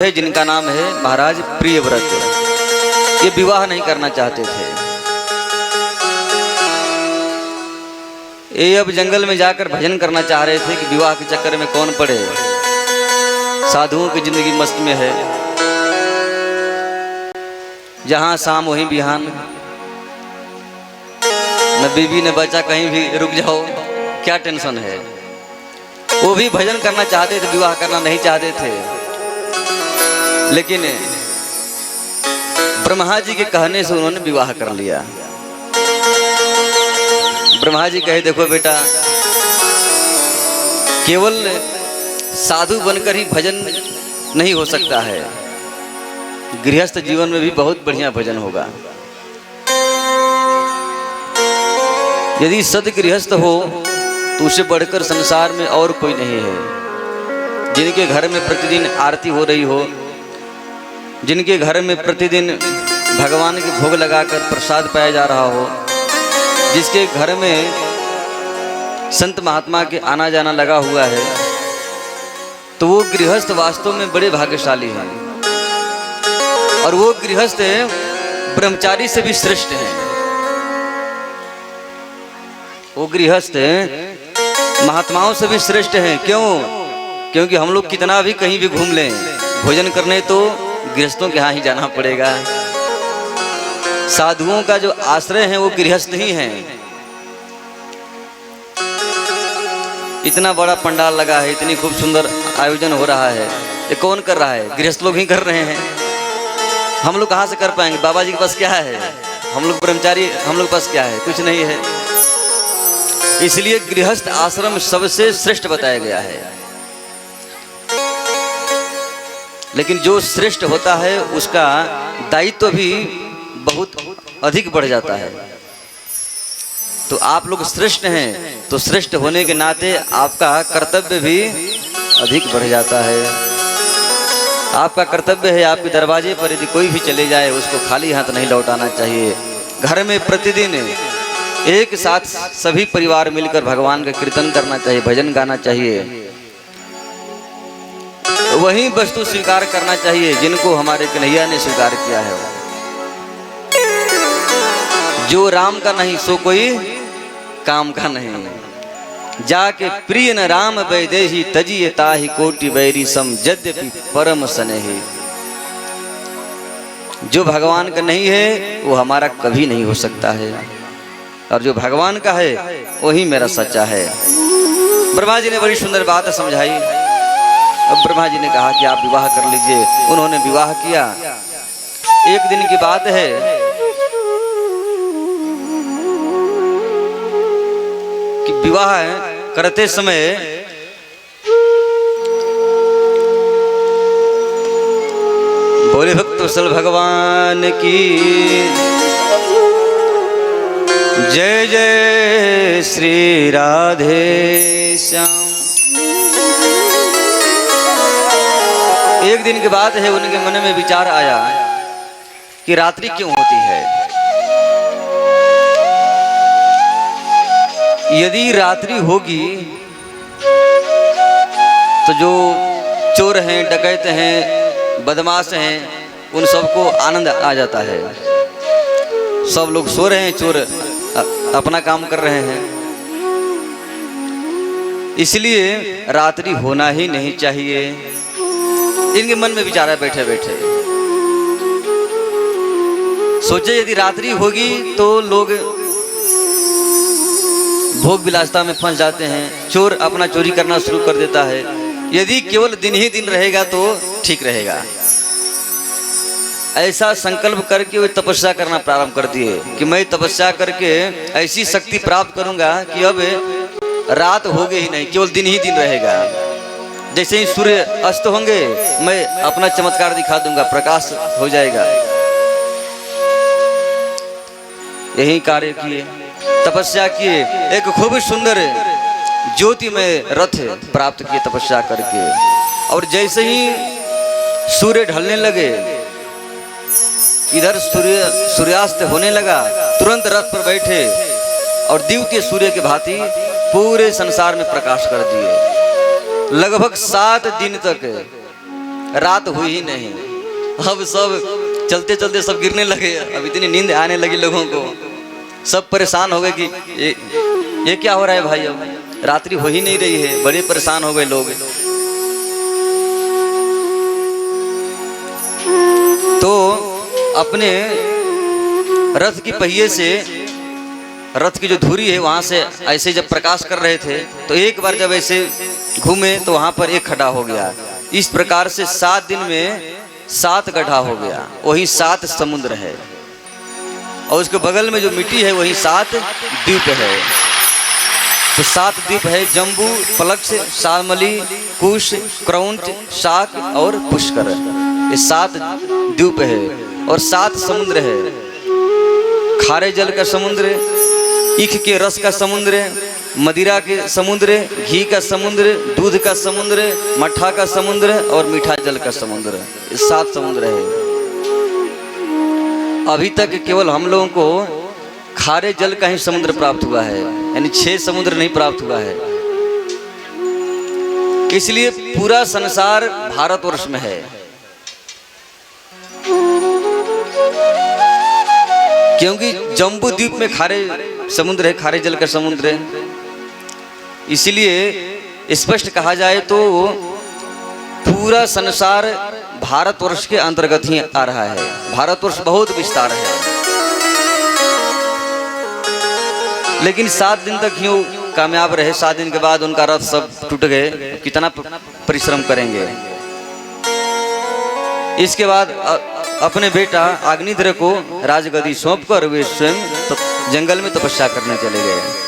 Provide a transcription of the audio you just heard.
है जिनका नाम है महाराज प्रियव्रत। ये विवाह नहीं करना चाहते थे। ये अब जंगल में जाकर भजन करना चाह रहे थे कि विवाह के चक्कर में कौन पड़े। साधुओं की जिंदगी मस्त में है, जहां शाम वहीं बिहान, न बीबी न बच्चा, कहीं भी रुक जाओ, क्या टेंशन है। वो भी भजन करना चाहते थे, विवाह करना नहीं चाहते थे। लेकिन ब्रह्मा जी के कहने से उन्होंने विवाह कर लिया। ब्रह्मा जी कहे, देखो बेटा, केवल साधु बनकर ही भजन नहीं हो सकता है, गृहस्थ जीवन में भी बहुत बढ़िया भजन होगा। यदि सद गृहस्थ हो तो उसे बढ़कर संसार में और कोई नहीं है। जिनके घर में प्रतिदिन आरती हो रही हो, जिनके घर में प्रतिदिन भगवान के भोग लगाकर प्रसाद पाया जा रहा हो, जिसके घर में संत महात्मा के आना जाना लगा हुआ है, तो वो गृहस्थ वास्तव में बड़े भाग्यशाली हैं। और वो गृहस्थ ब्रह्मचारी से भी श्रेष्ठ हैं। वो गृहस्थ महात्माओं से भी श्रेष्ठ हैं। क्यों? क्योंकि हम लोग कितना भी कहीं भी घूम लें, भोजन करने तो गृहस्थों के यहाँ ही जाना पड़ेगा। साधुओं का जो आश्रय है वो गृहस्थ ही हैं। इतना बड़ा पंडाल लगा है, इतनी खूब सुंदर आयोजन हो रहा है, ये कौन कर रहा है? गृहस्थ लोग ही कर रहे हैं। हम लोग कहाँ से कर पाएंगे? बाबा जी के पास क्या है? हम लोग ब्रह्मचारी, हम लोग पास क्या है? कुछ नहीं है। इसलिए गृहस्थ आश्रम सबसे श्रेष्ठ बताया गया है। लेकिन जो श्रेष्ठ होता है उसका दायित्व भी बहुत अधिक बढ़ जाता है। तो आप लोग श्रेष्ठ हैं, तो श्रेष्ठ होने के नाते आपका कर्तव्य भी अधिक बढ़ जाता है। आपका कर्तव्य है, आपके दरवाजे पर यदि कोई भी चले जाए उसको खाली हाथ नहीं लौटाना चाहिए। घर में प्रतिदिन एक साथ सभी परिवार मिलकर भगवान का कीर्तन करना चाहिए, भजन गाना चाहिए। वही वस्तु स्वीकार करना चाहिए जिनको हमारे कन्हैया ने स्वीकार किया है। जो राम का नहीं सो कोई काम का नहीं। जाके प्रिय न राम वैदेही तजिए ताहि कोटि वैरी सम यद्यपि परम स्नेही। जो भगवान का नहीं है वो हमारा कभी नहीं हो सकता है, और जो भगवान का है वही मेरा सच्चा है। ब्रह्मा जी ने बड़ी सुंदर बात समझाई। अब ब्रह्मा जी ने कहा कि आप विवाह कर लीजिए। उन्होंने विवाह किया। एक दिन की बात है, कि विवाह करते समय बोले भक्त वत्सल भगवान की जय जय श्री राधे श्याम। एक दिन के बाद है, उनके मन में विचार आया कि रात्रि क्यों होती है। यदि रात्रि होगी तो जो चोर हैं, डकैत हैं, बदमाश हैं, उन सबको आनंद आ जाता है। सब लोग सो रहे हैं, चोर अपना काम कर रहे हैं। इसलिए रात्रि होना ही नहीं चाहिए। इनके मन में विचार है बैठे बैठे। सोचे यदि रात्रि होगी तो लोग भोग विलासता में फंस जाते हैं, चोर अपना चोरी करना शुरू कर देता है। यदि केवल दिन ही दिन रहेगा तो ठीक रहेगा। ऐसा संकल्प करके वे तपस्या करना प्रारंभ कर दिए कि मैं तपस्या करके ऐसी शक्ति प्राप्त करूंगा कि अब रात होगी ही नहीं, केवल दिन ही दिन रहेगा। जैसे ही सूर्य अस्त होंगे मैं अपना चमत्कार दिखा दूंगा, प्रकाश हो जाएगा। यही कार्य किए, तपस्या किए, एक खूब सुंदर ज्योतिमय रथ प्राप्त किए तपस्या करके। और जैसे ही सूर्य ढलने लगे, इधर सूर्यास्त होने लगा, तुरंत रथ पर बैठे और दिव्य सूर्य के भांति पूरे संसार में प्रकाश कर दिए। लगभग 7 दिन तक रात हुई ही नहीं। अब सब चलते चलते सब गिरने लगे। अब इतनी नींद आने लगी लोगों को, सब परेशान हो गए कि ये क्या हो रहा है भाई, अब रात्रि हो ही नहीं रही है। बड़े परेशान हो गए लोग। तो अपने रथ की पहिए से, रथ की जो धुरी है वहां से ऐसे जब प्रकाश कर रहे थे तो एक बार जब ऐसे घूमे तो वहां पर एक खड्डा हो गया। इस प्रकार से 7 दिन में 7 गड्ढा हो गया। वही 7 समुद्र है और उसके बगल में जो मिट्टी है वही 7 द्वीप है। तो 7 द्वीप है, जम्बू, प्लक्ष, शाल्मली, कुश, क्रौंच, शाक और पुष्कर। ये 7 द्वीप है और 7 समुद्र है। खारे जल का समुद्र, ईख के रस का समुद्र, मदिरा के समुद्र, घी का समुद्र, दूध का समुद्र, मट्ठा का समुद्र और मीठा जल का समुद्र। ये 7 समुद्र है। अभी तक केवल हम लोगों को खारे जल का ही समुद्र प्राप्त हुआ है, यानी 6 समुद्र नहीं प्राप्त हुआ है। इसलिए पूरा संसार भारतवर्ष में है। क्योंकि जम्बू द्वीप में खारे समुद्र है, खारे जल का समुद्र है। इसलिए स्पष्ट कहा जाए तो पूरा संसार भारतवर्ष के अंतर्गत ही आ रहा है। भारतवर्ष बहुत विस्तार है, लेकिन 7 दिन तक यूं कामयाब रहे। 7 दिन के बाद उनका रथ सब टूट गए। कितना परिश्रम करेंगे। इसके बाद अपने बेटा अग्निध्र को राजगद्दी सौंपकर वे स्वयं जंगल में तपस्या करने चले गए।